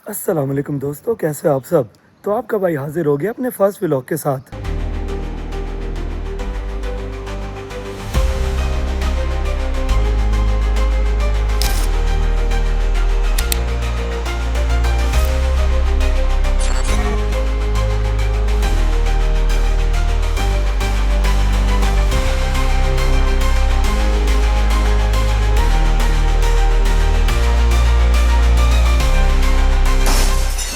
अस्सलाम वालेकुम दोस्तों, कैसे हो आप सब। तो आपका भाई हाजिर हो गया अपने फर्स्ट व्लॉग के साथ।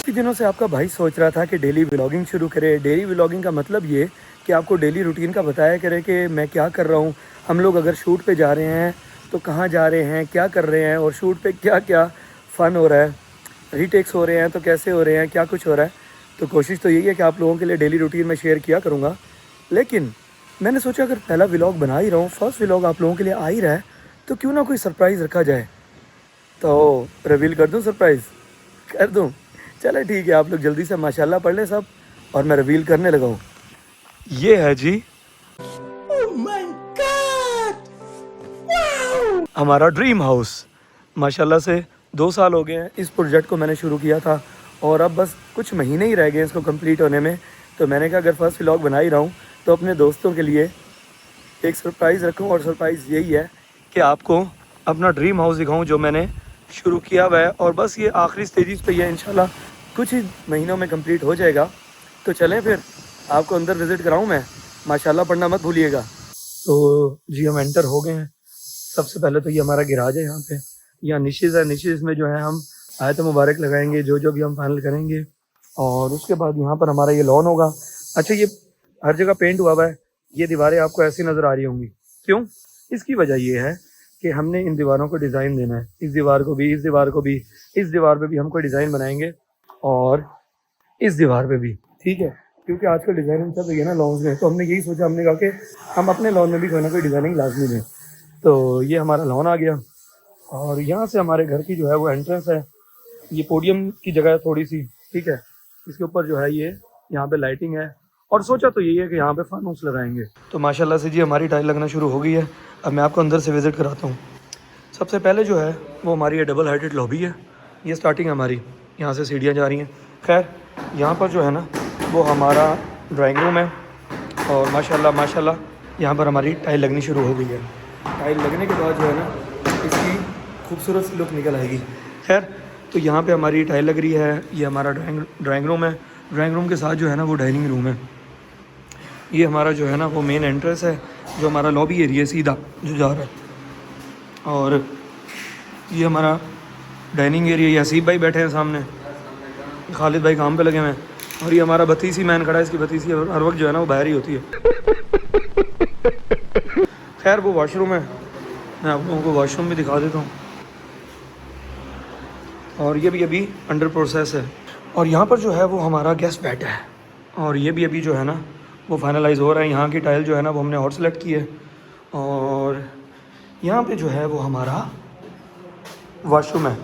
काफ़ी दिनों से आपका भाई सोच रहा था कि डेली व्लॉगिंग शुरू करे। डेली व्लॉगिंग का मतलब ये कि आपको डेली रूटीन का बताया करे कि मैं क्या कर रहा हूँ, हम लोग अगर शूट पे जा रहे हैं तो कहाँ जा रहे हैं, क्या कर रहे हैं और शूट पे क्या क्या फ़न हो रहा है, रीटेक्स हो रहे हैं तो कैसे हो रहे हैं, क्या कुछ हो रहा है। तो कोशिश तो यही है कि आप लोगों के लिए डेली रूटीन में शेयर किया करूँगा। लेकिन मैंने सोचा अगर पहला व्लॉग बना ही रहा हूँ, फर्स्ट व्लॉग आप लोगों के लिए आ ही रहा है, तो क्यों ना कोई सरप्राइज़ रखा जाए। तो रिवील कर दूँ सरप्राइज़, कर दूँ। चले ठीक है, आप लोग जल्दी से माशाल्लाह पढ़ लें सब और मैं रिवील करने लगा हूँ। ये है जी हमारा ड्रीम हाउस। माशाल्लाह से 2 साल हो गए हैं इस प्रोजेक्ट को मैंने शुरू किया था और अब बस कुछ महीने ही रह गए इसको कंप्लीट होने में। तो मैंने कहा अगर फर्स्ट व्लॉग बना ही रहा हूँ तो अपने दोस्तों के लिए एक सरप्राइज़ रखूँ और सरप्राइज़ यही है कि आपको अपना ड्रीम हाउस दिखाऊँ जो मैंने शुरू किया हुआ है और बस ये आखिरी स्टेजेस पे ये इंशाल्लाह कुछ ही महीनों में कंप्लीट हो जाएगा। तो चलें फिर आपको अंदर विज़िट कराऊँ मैं। माशाल्लाह पढ़ना मत भूलिएगा। तो जी हम एंटर हो गए हैं। सबसे पहले तो ये हमारा गैराज है, यहाँ पे यहाँ निशेज़ है। निशेज़ में जो है हम आयत मुबारक लगाएंगे जो भी हम फाइनल करेंगे। और उसके बाद यहाँ पर हमारा ये लॉन होगा। अच्छा, ये हर जगह पेंट हुआ हुआ है, ये दीवारें आपको ऐसी नज़र आ रही होंगी। क्यों? इसकी वजह ये है कि हमने इन दीवारों को डिज़ाइन देना है। इस दीवार को भी, इस दीवार को भी, इस दीवार पे भी हम कोई डिज़ाइन बनाएंगे और इस दीवार पे भी, ठीक है। क्योंकि आजकल डिज़ाइनिंग चल रही है ना लॉन्स में, तो हमने यही सोचा, हमने कहा कि हम अपने लॉन में भी कोई ना कोई डिज़ाइनिंग लाजमी दें। तो ये हमारा लॉन आ गया और यहाँ से हमारे घर की जो है वो एंट्रेंस है। ये पोडियम की जगह है थोड़ी सी, ठीक है। इसके ऊपर जो है ये यहाँ पे लाइटिंग है और सोचा तो यही है कि यहाँ पे फानूस लगाएंगे। तो माशाल्लाह से जी हमारी टाइल लगना शुरू हो गई है। अब मैं आपको अंदर से विज़िट कराता हूँ। सबसे पहले जो है वो हमारी ये डबल हाइटेड लॉबी है। ये स्टार्टिंग है हमारी, यहाँ से सीढ़ियाँ जा रही हैं। खैर यहाँ पर जो है ना वो हमारा ड्राइंग रूम है और माशाल्लाह माशाल्लाह यहाँ पर हमारी टाइल लगनी शुरू हो गई है। टाइल लगने के बाद जो है ना इसकी खूबसूरत सी लुक निकल आएगी। खैर तो यहाँ पे हमारी टाइल लग रही है। ये हमारा ड्राइंग रूम है। ड्राइंग रूम के साथ जो है ना वो डाइनिंग रूम है। ये हमारा जो है ना वो मेन एंट्रेंस है, जो हमारा लॉबी एरिया सीधा जो जा रहा है। और ये हमारा डाइनिंग एरिया। यासीब भाई बैठे हैं सामने, खालिद भाई काम पे लगे हुए हैं और ये हमारा बतीसी मैन खड़ा है। इसकी बतीसी हर वक्त जो है ना वो बाहर ही होती है। खैर वो वॉशरूम है, मैं आप लोगों को वॉशरूम भी दिखा देता हूँ। और ये भी अभी अंडर प्रोसेस है। और यहाँ पर जो है वो हमारा गेस्ट बेड है और ये भी अभी जो है ना वो फाइनलाइज़ हो रहा है। यहाँ की टाइल जो है ना वो हमने और सेलेक्ट की है। और यहाँ पे जो है वो हमारा वॉशरूम है,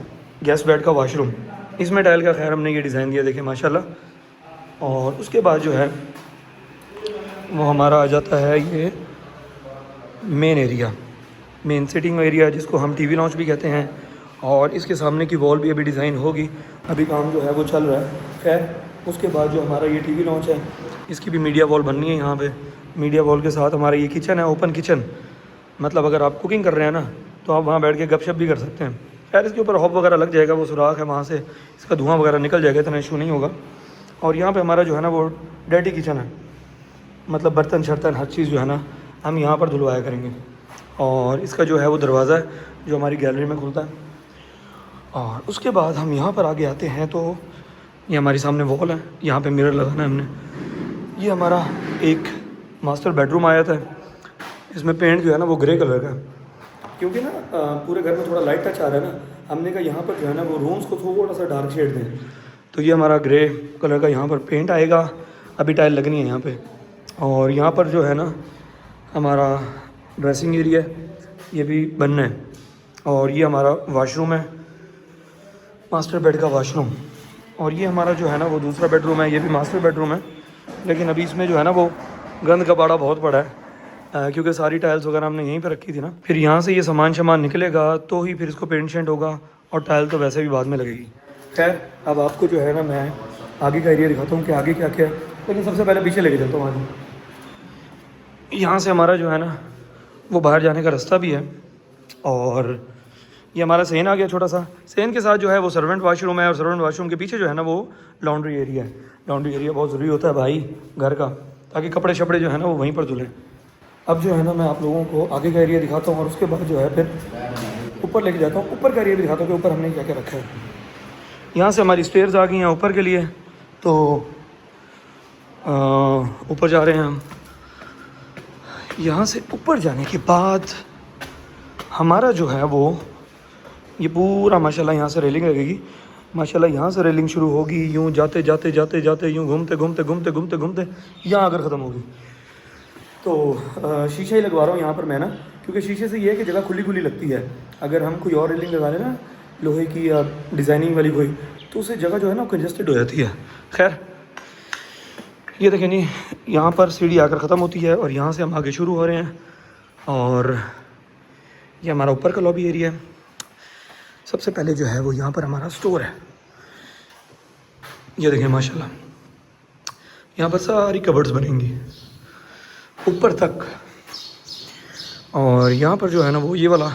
गेस्ट बेड का वॉशरूम। इसमें टाइल का खैर हमने ये डिज़ाइन दिया, देखिए माशाल्लाह। और उसके बाद जो है वो हमारा आ जाता है ये main area, main sitting area, जिसको हम टीवी लॉन्च भी कहते हैं। और इसके सामने की वॉल भी अभी डिज़ाइन होगी, अभी काम जो है वो चल रहा है। खैर उसके बाद जो हमारा ये टीवी लॉन्च है इसकी भी मीडिया वॉल बननी है। यहाँ पे मीडिया वॉल के साथ हमारा ये किचन है, ओपन किचन। मतलब अगर आप कुकिंग कर रहे हैं ना तो आप वहाँ बैठ के गपशप भी कर सकते हैं। खैर इसके ऊपर हॉब वगैरह लग जाएगा, वो सुराख है वहाँ से इसका धुआं वगैरह निकल जाएगा, इतना इशू नहीं होगा। और यहाँ पे हमारा जो है ना वो डर्टी किचन है, मतलब बर्तन शर्तन हर चीज़ जो है ना हम यहाँ पर धुलवाया करेंगे। और इसका जो है वो दरवाज़ा है जो हमारी गैलरी में खुलता है। और उसके बाद हम यहाँ पर आगे आते हैं तो ये हमारी सामने वॉल है, यहाँ पे मिरर लगाना है हमने। ये हमारा एक मास्टर बेडरूम आया था, इसमें पेंट जो है ना वो ग्रे कलर का, क्योंकि ना पूरे घर में थोड़ा लाइट टच आ रहा है ना। हमने कहा यहाँ पर जो है ना वो रूम्स को थोड़ा सा डार्क शेड दें। तो ये हमारा ग्रे कलर का यहाँ पर पेंट आएगा, अभी टाइल लगनी है यहाँ पे। और यहाँ पर जो है ना हमारा ड्रेसिंग एरिया ये भी बनना है। और ये हमारा वॉशरूम है, मास्टर बेड का वॉशरूम। और ये हमारा जो है ना वो दूसरा बेडरूम है, ये भी मास्टर बेडरूम है। लेकिन अभी इसमें जो है ना वो गंद कबाड़ा बहुत पड़ा है, क्योंकि सारी टाइल्स वगैरह हमने यहीं पर रखी थी ना। फिर यहाँ से ये सामान निकलेगा तो ही फिर इसको पेंट शेंट होगा और टाइल तो वैसे भी बाद में लगेगी। खैर अब आपको जो है ना मैं आगे का एरिया दिखाता हूँ कि आगे क्या क्या है, लेकिन सबसे पहले पीछे लेके चलता हूँ आगे। यहाँ से हमारा जो है ना वो बाहर जाने का रास्ता भी है, और ये हमारा सेन आ गया छोटा सा। सेन के साथ जो है वो सर्वेंट वाशरूम है, और सर्वेंट वाशरूम के पीछे जो है ना वो लॉन्ड्री एरिया है। लॉन्ड्री एरिया बहुत ज़रूरी होता है भाई घर का, ताकि कपड़े शपड़े जो है ना वो वहीं पर धुलें। अब जो है ना मैं आप लोगों को आगे का एरिया दिखाता हूँ, और उसके बाद जो है फिर ऊपर लेके जाता हूँ, ऊपर का एरिया भी दिखाता हूँ कि ऊपर हमने क्या क्या रखा है। यहाँ से हमारी स्टेयर्स आ गई हैं ऊपर के लिए, तो ऊपर जा रहे हैं हम। यहाँ से ऊपर जाने के बाद हमारा जो है वो ये पूरा माशाल्लाह यहाँ से रेलिंग लगेगी। माशाल्लाह यहाँ से रेलिंग शुरू होगी, यूँ जाते जाते जाते जाते यूँ घूमते घूमते घूमते घूमते घूमते यहाँ आकर ख़त्म होगी। तो शीशा ही लगवा रहा हूँ यहाँ पर मैं ना, क्योंकि शीशे से ये है कि जगह खुली खुली लगती है। अगर हम कोई और रेलिंग लगा लें ना लोहे की या डिज़ाइनिंग वाली कोई, तो उससे जगह जो है ना कंजस्टेड हो जाती है। खैर ये देखें नहीं, यहाँ पर सीढ़ी आकर ख़त्म होती है और यहाँ से हम आगे शुरू हो रहे हैं। और ये हमारा ऊपर का लॉबी एरिया है। सबसे पहले जो है वो यहाँ पर हमारा स्टोर है। ये देखें माशाल्लाह, यहाँ पर सारी कबर्ड्स बनेंगी ऊपर तक। और यहाँ पर जो है ना वो ये वाला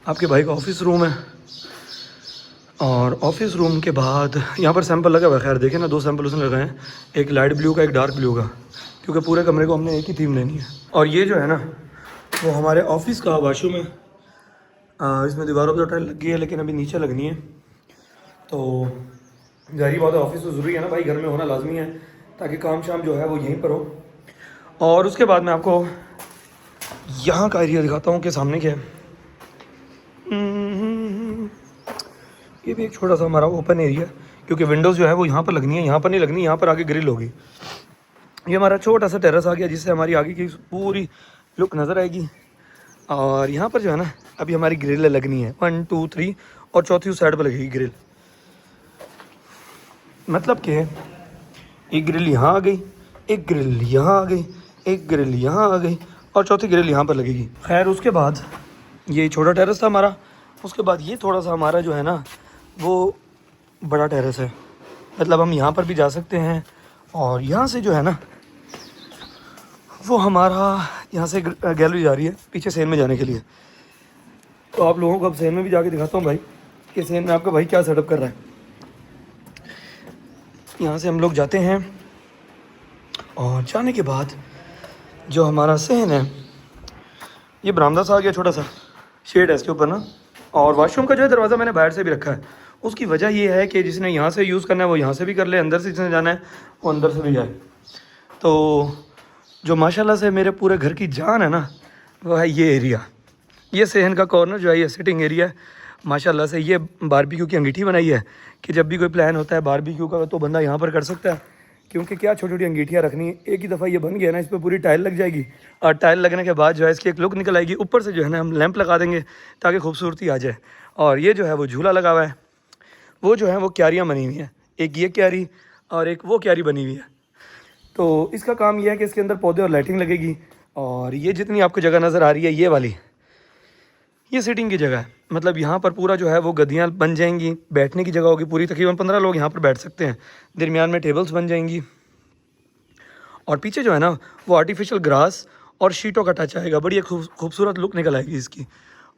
आपके भाई का ऑफिस रूम है। और ऑफिस रूम के बाद यहाँ पर सैंपल लगा हुआ है। खैर देखें ना, 2 सैंपल उसने लगाए हैं, एक लाइट ब्लू का एक डार्क ब्लू का, क्योंकि पूरे कमरे को हमने एक ही थीम लेनी है। और ये जो है ना वो हमारे ऑफिस का वाशरूम है। इसमें दीवारों पर तो टाइल लगी है, लेकिन अभी नीचे लगनी है। तो जाहिर बात है ऑफिस तो ज़रूरी है ना भाई, घर में होना लाजमी है, ताकि काम शाम जो है वो यहीं पर हो। और उसके बाद मैं आपको यहाँ का एरिया दिखाता हूँ कि सामने क्या है। ये भी एक छोटा सा हमारा ओपन एरिया, क्योंकि विंडोज़ जो है वो यहाँ पर लगनी है, यहाँ पर नहीं लगनी, यहाँ पर आगे ग्रिल होगी। ये हमारा छोटा सा टेरेस आ गया, जिससे हमारी आगे की पूरी लुक नज़र आएगी। और यहाँ पर जो है ना अभी हमारी ग्रिल लगनी है 1 2 3, और चौथी उस साइड पर लगेगी ग्रिल। मतलब कि एक ग्रिल यहाँ आ गई, एक ग्रिल यहाँ आ गई, एक ग्रिल यहाँ आ गई, और चौथी ग्रिल यहाँ पर लगेगी। खैर उसके बाद ये छोटा टेरेस था हमारा। उसके बाद ये थोड़ा सा हमारा जो है ना वो बड़ा टेरेस है, मतलब हम यहाँ पर भी जा सकते हैं। और यहाँ से जो है ना वो हमारा यहाँ से गैलरी जा रही है पीछे सेन में जाने के लिए। तो आप लोगों को अब सेन में भी जाके दिखाता हूँ भाई कि सेन में आपका भाई क्या सेटअप कर रहा है। यहाँ से हम लोग जाते हैं, और जाने के बाद जो हमारा सेन है, ये बरामदा सा आ गया, छोटा सा शेड है इसके ऊपर ना। और वॉशरूम का जो है दरवाज़ा मैंने बाहर से भी रखा है। उसकी वजह ये है कि जिसने यहाँ से यूज़ करना है वो यहाँ से भी कर ले, अंदर से जिसने जाना है वो अंदर से भी जाए। तो जो माशाल्लाह से मेरे पूरे घर की जान है ना वो है ये एरिया। ये सेहन का कॉर्नर जो है ये सिटिंग एरिया है। माशाल्लाह से ये बारबेक्यू की अंगीठी बनाई है कि जब भी कोई प्लान होता है बारबेक्यू का तो बंदा यहाँ पर कर सकता है। क्योंकि क्या छोटी छोटी अंगीठियाँ रखनी है, एक ही दफ़ा ये बन गया ना, इस पर पूरी टाइल लग जाएगी, और टाइल लगने के बाद जो है इसकी एक लुक निकल आएगी। ऊपर से जो है ना हम लैंप लगा देंगे ताकि खूबसूरती आ जाए। और ये जो है वो झूला लगा हुआ है, वो जो है वो क्यारियाँ बनी हुई हैं, एक ये क्यारी और एक वो क्यारी बनी हुई है। तो इसका काम ये है कि इसके अंदर पौधे और लाइटिंग लगेगी। और ये जितनी आपको जगह नज़र आ रही है ये वाली, ये सीटिंग की जगह है। मतलब यहाँ पर पूरा जो है वो गद्दियाँ बन जाएंगी, बैठने की जगह होगी पूरी, तकरीबन 15 लोग यहाँ पर बैठ सकते हैं। दरमियान में टेबल्स बन जाएंगी, और पीछे जो है ना वो आर्टिफिशियल ग्रास और शीटों का टच आएगा, बड़ी एक खूबसूरत लुक निकल आएगी इसकी।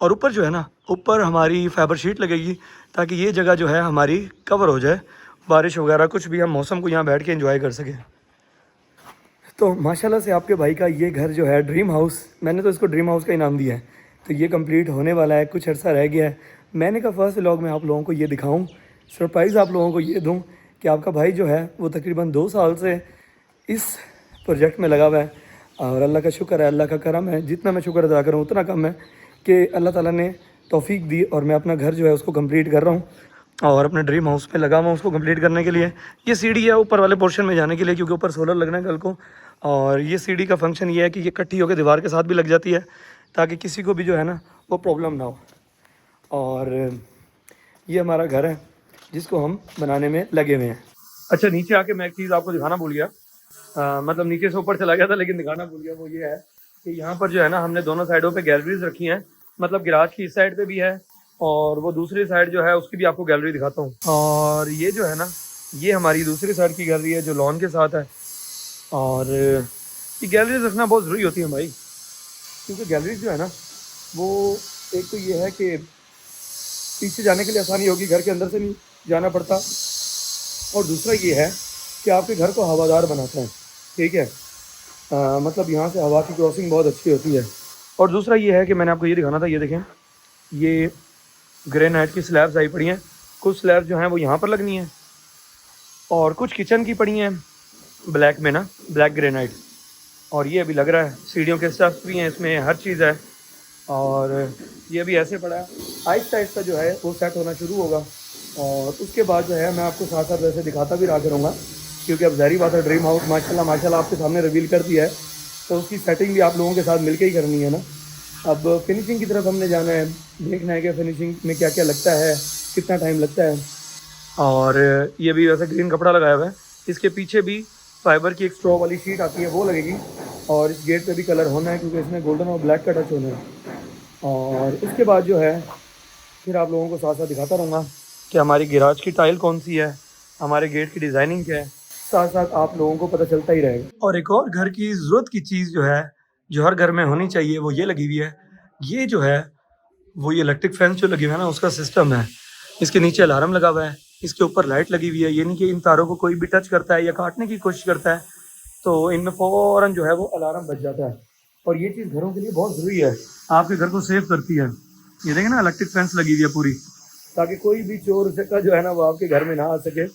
और ऊपर जो है ना ऊपर हमारी फाइबर शीट लगेगी, ताकि ये जगह जो है हमारी कवर हो जाए, बारिश वगैरह कुछ भी हम मौसम को यहाँ बैठ के एंजॉय कर सकें। तो माशाल्लाह से आपके भाई का ये घर जो है ड्रीम हाउस, मैंने तो इसको ड्रीम हाउस का ही नाम दिया है, तो ये कंप्लीट होने वाला है, कुछ अर्सा रह गया है। मैंने कहा फर्स्ट व्लॉग में आप लोगों को ये दिखाऊं, सरप्राइज़ आप लोगों को ये दूं कि आपका भाई जो है वो तकरीबन 2 साल से इस प्रोजेक्ट में लगा हुआ है। और अल्लाह का शुक्र है, अल्लाह का करम है, जितना मैं शुक्र अदा करूँ उतना कम है कि अल्लाह ताला ने तौफीक दी और मैं अपना घर जो है उसको कंप्लीट कर रहा हूँ, और अपने ड्रीम हाउस पे लगा हुआ हूँ उसको कंप्लीट करने के लिए। ये सीढ़ी है ऊपर वाले पोर्शन में जाने के लिए, क्योंकि ऊपर सोलर लगना है कल को। और ये सीढ़ी का फंक्शन ये है कि ये इकट्ठी होकर दीवार के साथ भी लग जाती है, ताकि किसी को भी जो है ना वो प्रॉब्लम ना हो। और ये हमारा घर है जिसको हम बनाने में लगे हुए हैं। अच्छा, नीचे आके मैं एक चीज़ आपको दिखाना भूल गया, मतलब नीचे से ऊपर चला गया था लेकिन दिखाना भूल गया। वो ये है कि यहाँ पर जो है ना हमने दोनों साइडों पे गैलरीज रखी हैं, मतलब गिराज की इस साइड पे भी है और वो दूसरी साइड जो है उसकी भी आपको गैलरी दिखाता हूँ। और ये जो है ना, ये हमारी दूसरी साइड की गैलरी है जो लॉन के साथ है। और ये गैलरी रखना बहुत ज़रूरी होती है भाई, क्योंकि गैलरी जो है ना वो एक तो ये है कि पीछे जाने के लिए आसानी होगी, घर के अंदर से नहीं जाना पड़ता। और दूसरा ये है कि आपके घर को हवादार बनाता है, ठीक है। मतलब यहाँ से हवा की क्रॉसिंग बहुत अच्छी होती है। और दूसरा ये है कि मैंने आपको ये दिखाना था, ये देखें, ये ग्रेनाइट की स्लैब्स आई पड़ी हैं। कुछ स्लैब्स जो हैं वो यहाँ पर लगनी है और कुछ किचन की पड़ी हैं ब्लैक में ना, ब्लैक ग्रेनाइट। और ये अभी लग रहा है, सीढ़ियों के स्टफ्स भी हैं इसमें, हर चीज़ है। और ये अभी ऐसे पड़ा है, आहिस्ता आहिस्ता जो है वो सेट होना शुरू होगा। और उसके बाद जो है मैं आपको साथ साथ वैसे दिखाता भी रहा करूँगा, क्योंकि अब ज़ाहिर बात है ड्रीम हाउस माशाल्लाह आपके सामने रिवील कर दिया है, तो उसकी सेटिंग भी आप लोगों के साथ मिलके ही करनी है ना। अब फिनिशिंग की तरफ हमने जाना है, देखना है कि फिनिशिंग में क्या क्या लगता है, कितना टाइम लगता है। और ये भी वैसे ग्रीन कपड़ा लगाया हुआ है, इसके पीछे भी फाइबर की एक स्ट्रॉ वाली शीट आती है वो लगेगी। और इस गेट पे भी कलर होना है क्योंकि इसमें गोल्डन और ब्लैक का टच होना है। और उसके बाद जो है फिर आप लोगों को साथ साथ दिखाता रहूँगा कि हमारी गैराज की टाइल कौन सी है, हमारे गेट की डिज़ाइनिंग क्या है, साथ साथ आप लोगों को पता चलता ही रहेगा। और एक और घर की ज़रूरत की चीज़ जो है, जो हर घर में होनी चाहिए, वो ये लगी हुई है। ये जो है वो ये इलेक्ट्रिक फैंस जो लगे हुए हैं ना, उसका सिस्टम है। इसके नीचे अलार्म लगा हुआ है, इसके ऊपर लाइट लगी हुई है। ये नहीं कि इन तारों को कोई भी टच करता है या काटने की कोशिश करता है तो इनमें फ़ौरन जो है वो अलार्म बज जाता है। और ये चीज़ घरों के लिए बहुत ज़रूरी है, आपके घर को सेव करती है। ये देखें ना, इलेक्ट्रिक फैंस लगी हुई है पूरी, ताकि कोई भी चोर का जो है ना वो आपके घर में ना आ सके।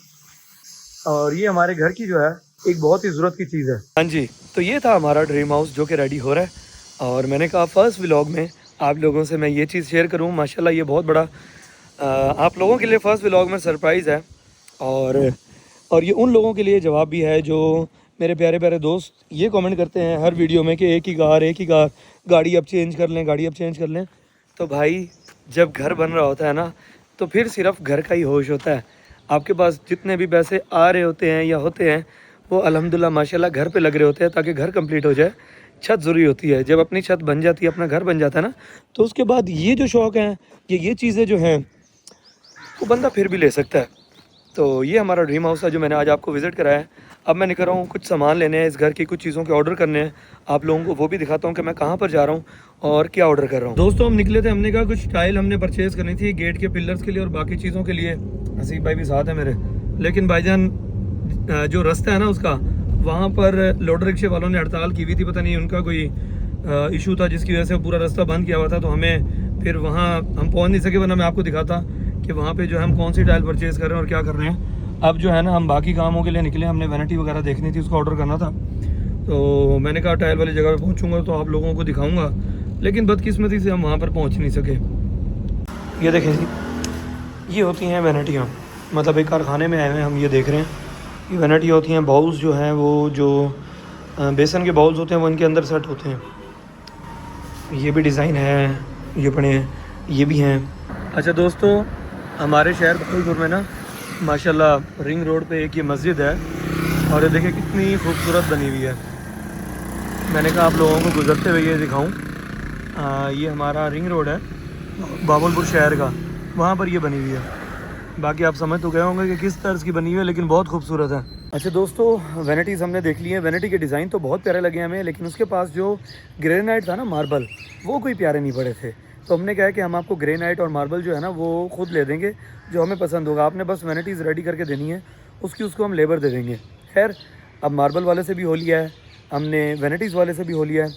और ये हमारे घर की जो है एक बहुत ही ज़रूरत की चीज़ है। हाँ जी, तो ये था हमारा ड्रीम हाउस जो कि रेडी हो रहा है। और मैंने कहा फर्स्ट व्लॉग में आप लोगों से मैं ये चीज़ शेयर करूँ। माशाल्लाह ये बहुत बड़ा आप लोगों के लिए फ़र्स्ट व्लॉग में सरप्राइज़ है। और ये उन लोगों के लिए जवाब भी है जो मेरे प्यारे प्यारे दोस्त ये कमेंट करते हैं हर वीडियो में कि एक ही कार, गाड़ी अब चेंज कर लें, गाड़ी अब चेंज कर लें। तो भाई जब घर बन रहा होता है ना, तो फिर सिर्फ घर का ही होश होता है। आपके पास जितने भी पैसे आ रहे होते हैं या होते हैं वो अल्हम्दुलिल्लाह माशाल्लाह घर पे लग रहे होते हैं, ताकि घर कंप्लीट हो जाए। छत ज़रूरी होती है, जब अपनी छत बन जाती है, अपना घर बन जाता है ना, तो उसके बाद ये जो शौक़ हैं, ये चीज़ें जो हैं वो बंदा फिर भी ले सकता है। तो ये हमारा ड्रीम हाउस है जो मैंने आज आपको विज़िट कराया है। अब मैं निकल रहा हूँ, कुछ सामान लेने हैं, इस घर की कुछ चीज़ों के ऑर्डर करने हैं। आप लोगों को वो भी दिखाता हूँ कि मैं कहाँ पर जा रहा हूँ और क्या ऑर्डर कर रहा हूँ। दोस्तों हम निकले थे, हमने कहा कुछ टाइल हमने परचेज़ करनी थी गेट के पिलर्स के लिए और बाकी चीज़ों के लिए। हसीब भाई भी साथ है मेरे, लेकिन भाईजान जो रास्ता है ना उसका, वहाँ पर लोडर रिक्शे वालों ने हड़ताल की हुई थी। पता नहीं उनका कोई इशू था जिसकी वजह से पूरा रास्ता बंद किया हुआ था, तो हमें फिर वहाँ हम पहुँच नहीं सके, वरना मैं आपको दिखाता कि वहाँ पे जो है हम कौन सी टाइल परचेज़ कर रहे हैं और क्या कर रहे हैं। अब जो है ना हम बाकी कामों के लिए निकले, हमने वैनिटी वगैरह देखनी थी, उसको ऑर्डर करना था। तो मैंने कहा टाइल वाली जगह पे पहुँचूँगा तो आप लोगों को दिखाऊँगा, लेकिन बदकिस्मती से हम वहाँ पर पहुँच नहीं सके। ये देखें जी, ये होती हैं वैनिटियाँ, मतलब एक कारखाने में आए हुए हैं हम, ये देख रहे हैं ये वैनिटी होती हैं। बाउल्स जो हैं वो जो बेसन के बाउल्स होते हैं वो इनके अंदर सेट होते हैं। ये भी डिज़ाइन है, ये पड़े हैं, ये भी हैं। अच्छा दोस्तों, हमारे शहर भागलपुर में ना माशाल्लाह रिंग रोड पे एक ये मस्जिद है और ये देखिए कितनी खूबसूरत बनी हुई है। मैंने कहा आप लोगों को गुजरते हुए ये दिखाऊं। ये हमारा रिंग रोड है भागलपुर शहर का, वहाँ पर ये बनी हुई है। बाकी आप समझ तो गए होंगे कि किस तर्ज की बनी हुई है, लेकिन बहुत खूबसूरत है। अच्छा दोस्तों, वैनिटीज़ हमने देख ली है। वैनिटी के डिज़ाइन तो बहुत प्यारे लगे हमें, लेकिन उसके पास जो ग्रेनाइट था ना, मार्बल, वो कोई प्यारे नहीं पड़े थे। तो हमने कहा कि हम आपको ग्रेनाइट और मार्बल जो है ना वो खुद ले देंगे, जो हमें पसंद होगा। आपने बस वैनिटीज़ रेडी करके देनी है, उसको हम लेबर दे देंगे। खैर, अब मार्बल वाले से भी हो लिया है, हमने वैनिटीज़ वाले से भी हो लिया है,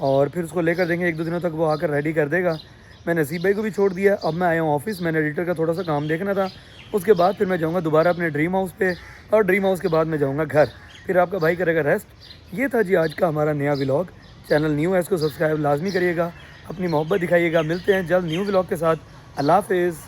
और फिर उसको लेकर देंगे। 1-2 दिनों तक वो आकर रेडी कर देगा। मैंने नसीब भाई को भी छोड़ दिया। अब मैं आया हूँ ऑफिस, मैंने एडिटर का थोड़ा सा काम देखना था। उसके बाद फिर मैं जाऊँगा दोबारा अपने ड्रीम हाउस पे, और ड्रीम हाउस के बाद मैं जाऊँगा घर। फिर आपका भाई करेगा रेस्ट। ये था जी आज का हमारा नया व्लॉग। चैनल न्यू है, इसको सब्सक्राइब लाजमी करिएगा, अपनी मोहब्बत दिखाइएगा। मिलते हैं जल्द न्यू व्लॉग के साथ। अल्लाह हाफिज़।